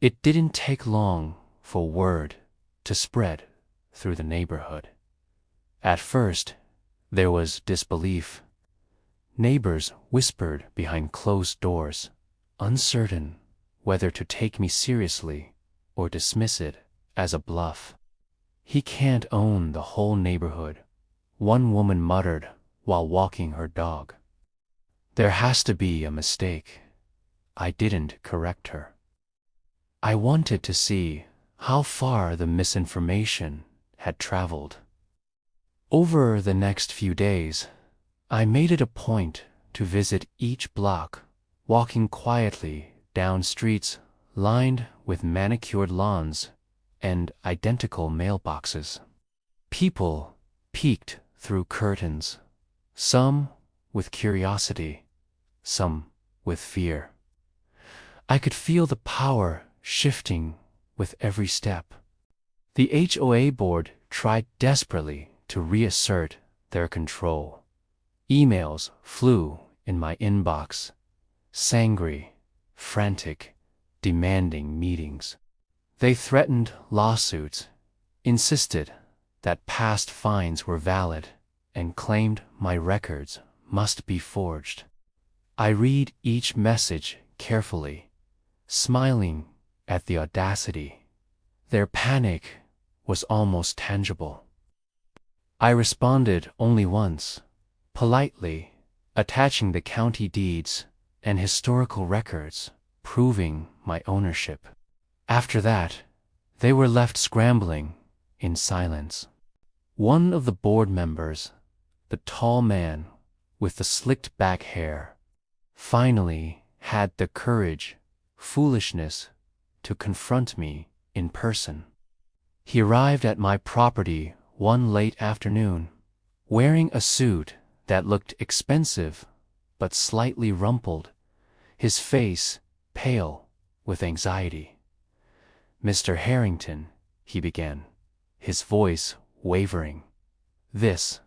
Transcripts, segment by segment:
It didn't take long for word to spread through the neighborhood. At first, there was disbelief. Neighbors whispered behind closed doors, uncertain whether to take me seriously or dismiss it as a bluff. "He can't own the whole neighborhood," one woman muttered while walking her dog. "There has to be a mistake." I didn't correct her. I wanted to see how far the misinformation had traveled. Over the next few days, I made it a point to visit each block, walking quietly down streets lined with manicured lawns and identical mailboxes. People peeked through curtains, some with curiosity, some with fear. I could feel the power shifting with every step. The HOA board tried desperately to reassert their control. Emails flew in my inbox, angry, frantic, demanding meetings. They threatened lawsuits, insisted that past fines were valid, and claimed my records must be forged. I read each message carefully, smiling at the audacity. Their panic was almost tangible. I responded only once, politely, attaching the county deeds and historical records proving my ownership. After that, they were left scrambling in silence. One of the board members, the tall man with the slicked back hair, finally had the courage, foolishness, to confront me in person. He arrived at my property one late afternoon, wearing a suit that looked expensive but slightly rumpled, his face pale with anxiety. "Mr. Harrington," he began, his voice wavering, This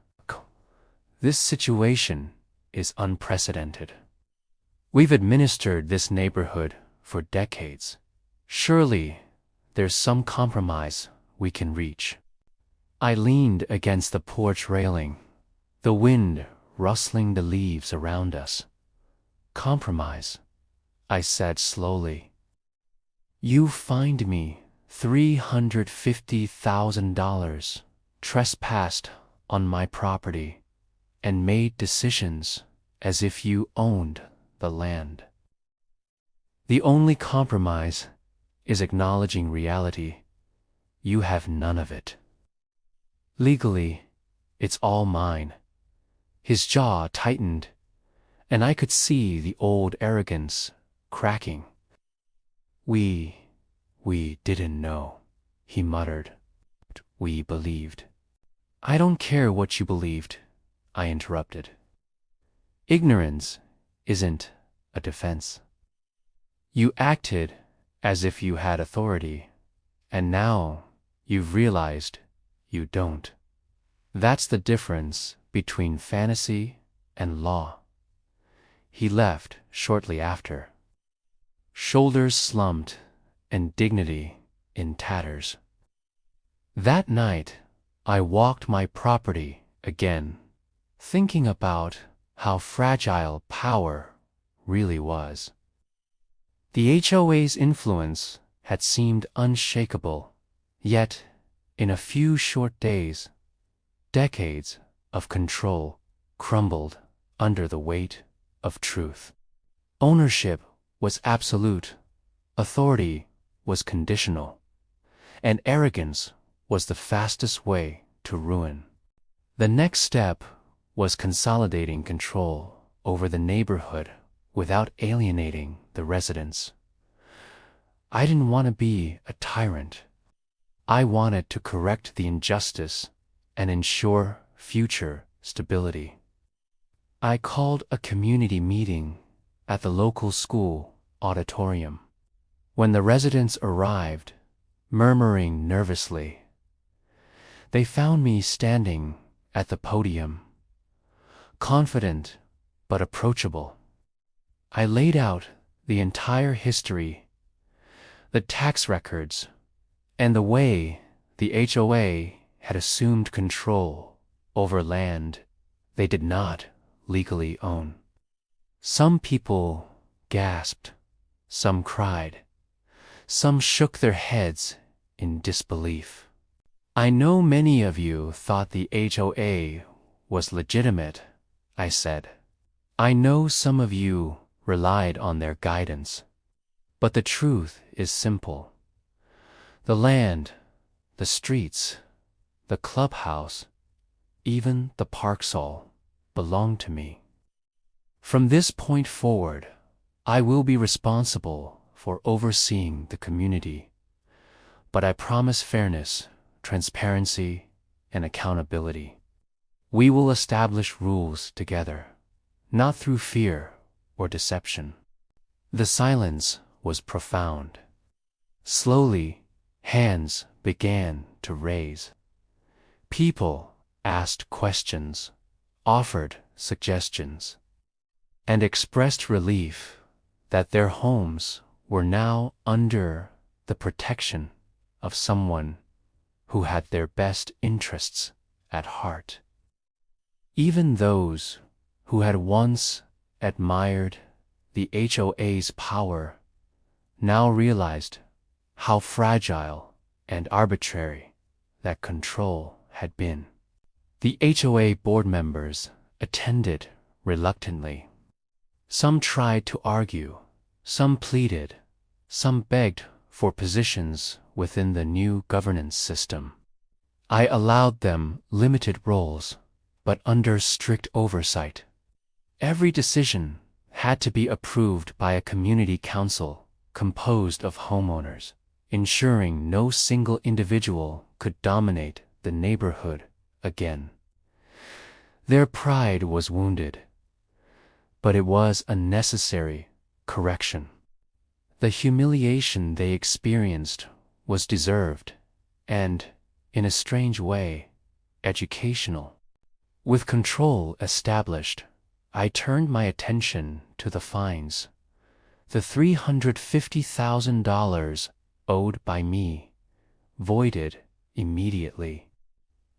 situation is unprecedented. We've administered this neighborhood for decades. Surely there's some compromise we can reach." I leaned against the porch railing, the wind rustling the leaves around us. "Compromise," I said slowly. "You fined me $350,000, trespassed on my property, and made decisions as if you owned the land. The only compromise is acknowledging reality. You have none of it. Legally, it's all mine." His jaw tightened, and I could see the old arrogance cracking. We didn't know," he muttered. "We believed." "I don't care what you believed," I interrupted. "Ignorance isn't a defense. You acted as if you had authority, and now you've realized you don't. That's the difference between fantasy and law." He left shortly after, shoulders slumped and dignity in tatters. That night, I walked my property again, thinking about how fragile power really was. The HOA's influence had seemed unshakable, yet in a few short days, decades of control crumbled under the weight of truth. Ownership was absolute, authority was conditional, and arrogance was the fastest way to ruin. The next step was consolidating control over the neighborhood without alienating the residents. I didn't want to be a tyrant. I wanted to correct the injustice and ensure future stability. I called a community meeting at the local school auditorium. When the residents arrived, murmuring nervously, they found me standing at the podium, confident but approachable. I laid out the entire history, the tax records, and the way the HOA had assumed control over land they did not legally own. Some people gasped, some cried, some shook their heads in disbelief. I know many of you thought the HOA was legitimate, I said. I know some of you relied on their guidance. But the truth is simple. The land, the streets, the clubhouse, even the parksol belong to me. From this point forward, I will be responsible for overseeing the community, but I promise fairness, transparency, and accountability. We will establish rules together, not through fear or deception. The silence was profound. Slowly, hands began to raise. People asked questions, offered suggestions, and expressed relief that their homes were now under the protection of someone who had their best interests at heart. Even those who had once admired the HOA's power now realized how fragile and arbitrary that control had been. The HOA board members attended reluctantly. Some tried to argue, some pleaded, some begged for positions within the new governance system. I allowed them limited roles, but under strict oversight. Every decision had to be approved by a community council composed of homeowners, ensuring no single individual could dominate the neighborhood again. Their pride was wounded, but it was a necessary correction. The humiliation they experienced was deserved and, in a strange way, educational. With control established, I turned my attention to the fines. The $350,000 owed by me, voided immediately.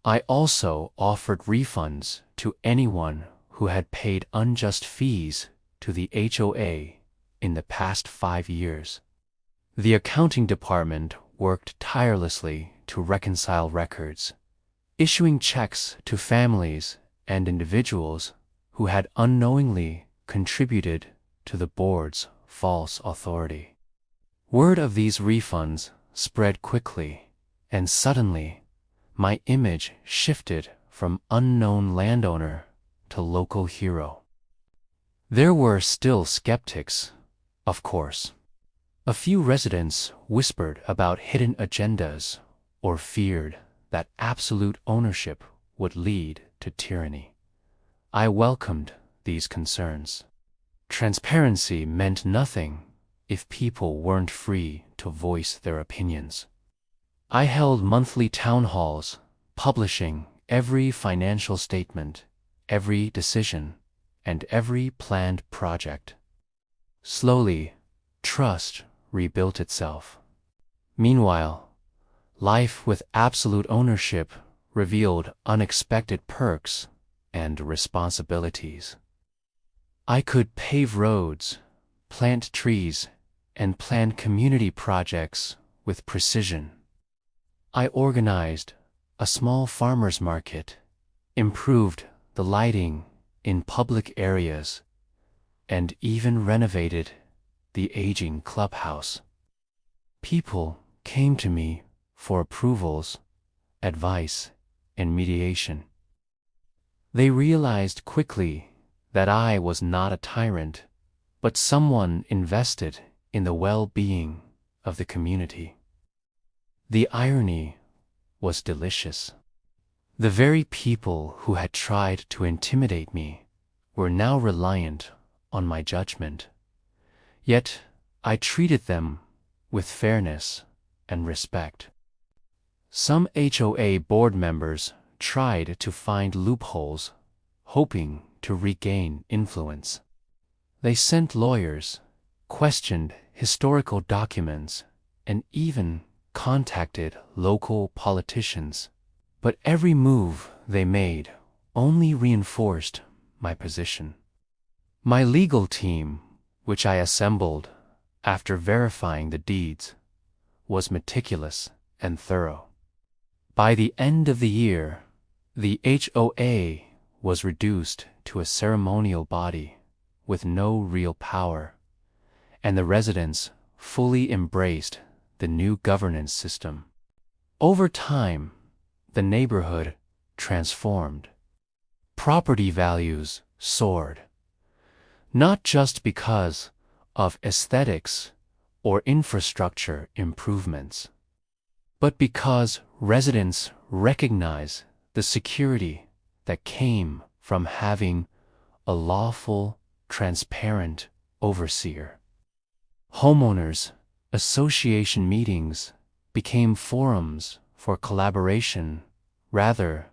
I also offered refunds to anyone who had paid unjust fees to the HOA in the past 5 years. The accounting department worked tirelessly to reconcile records, issuing checks to families and individuals who had unknowingly contributed to the board's false authority. Word of these refunds spread quickly, and suddenly, my image shifted from unknown landowner to local hero. There were still skeptics, of course. A few residents whispered about hidden agendas or feared that absolute ownership would lead to tyranny. I welcomed these concerns. Transparency meant nothing if people weren't free to voice their opinions. I held monthly town halls, publishing every financial statement, every decision, and every planned project. Slowly, trust rebuilt itself. Meanwhile, life with absolute ownership revealed unexpected perks and responsibilities. I could pave roads, plant trees, and plan community projects with precision. I organized a small farmers market, improved the lighting in public areas, and even renovated the aging clubhouse. People came to me for approvals, advice, and mediation. They realized quickly that I was not a tyrant, but someone invested in the well-being of the community. The irony was delicious. The very people who had tried to intimidate me were now reliant on my judgment. Yet I treated them with fairness and respect. Some HOA board members tried to find loopholes, hoping to regain influence. They sent lawyers, questioned historical documents, and even contacted local politicians. But every move they made only reinforced my position. My legal team, which I assembled after verifying the deeds, was meticulous and thorough. By the end of the year, the HOA was reduced to a ceremonial body with no real power, and the residents fully embraced the new governance system. Over time, the neighborhood transformed. Property values soared, not just because of aesthetics or infrastructure improvements, but because residents recognize the security that came from having a lawful, transparent overseer. Homeowners association meetings became forums for collaboration rather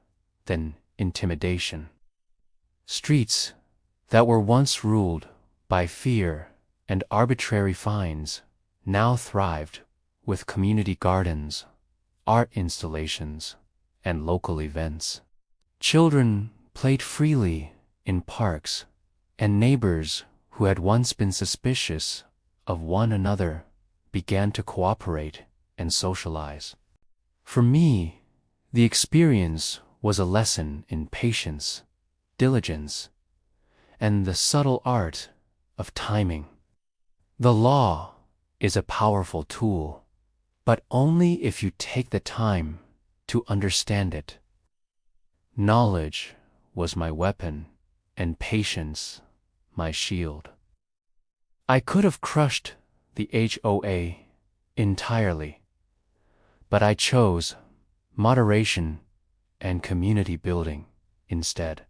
than intimidation. Streets that were once ruled by fear and arbitrary fines now thrived with community gardens, art installations, and local events. Children played freely in parks, and neighbors who had once been suspicious of one another began to cooperate and socialize. For me, the experience was a lesson in patience, diligence, and the subtle art of timing. The law is a powerful tool, but only if you take the time to understand it. Knowledge was my weapon, and patience my shield. I could have crushed the HOA entirely, but I chose moderation and community building instead,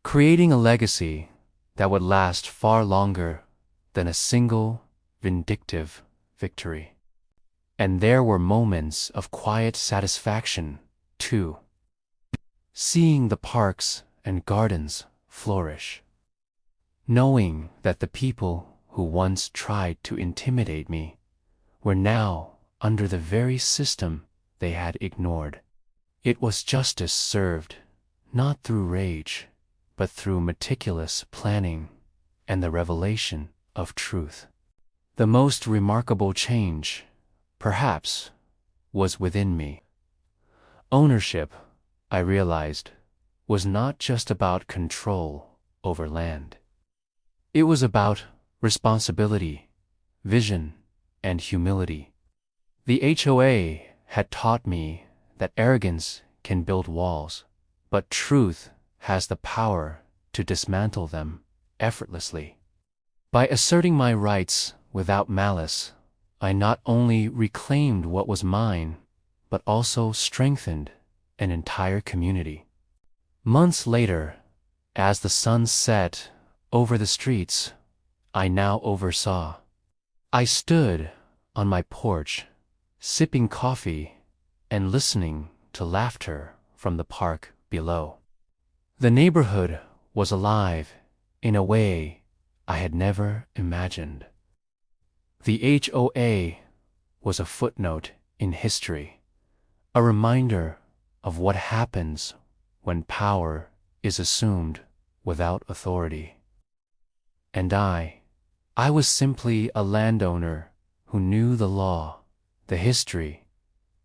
creating a legacy that would last far longer than a single vindictive victory. And there were moments of quiet satisfaction, too. Seeing the parks and gardens flourish. Knowing that the people who once tried to intimidate me were now under the very system they had ignored. It was justice served, not through rage, but through meticulous planning and the revelation of truth. The most remarkable change, perhaps, was within me. Ownership, I realized, was not just about control over land. It was about responsibility, vision, and humility. The HOA had taught me that arrogance can build walls, but truth has the power to dismantle them effortlessly. By asserting my rights without malice, I not only reclaimed what was mine, but also strengthened an entire community. Months later, as the sun set over the streets I now oversaw, I stood on my porch, sipping coffee and listening to laughter from the park below. The neighborhood was alive in a way I had never imagined. The HOA was a footnote in history, a reminder of what happens when power is assumed without authority. And I was simply a landowner who knew the law, the history,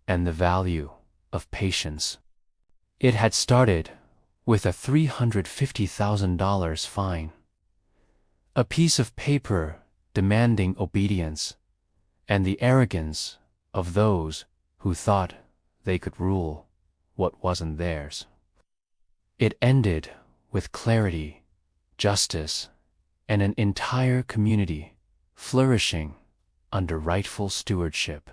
and the value of patience. It had started with a $350,000 fine, a piece of paper demanding obedience, and the arrogance of those who thought they could rule what wasn't theirs. It ended with clarity, justice, and an entire community flourishing under rightful stewardship.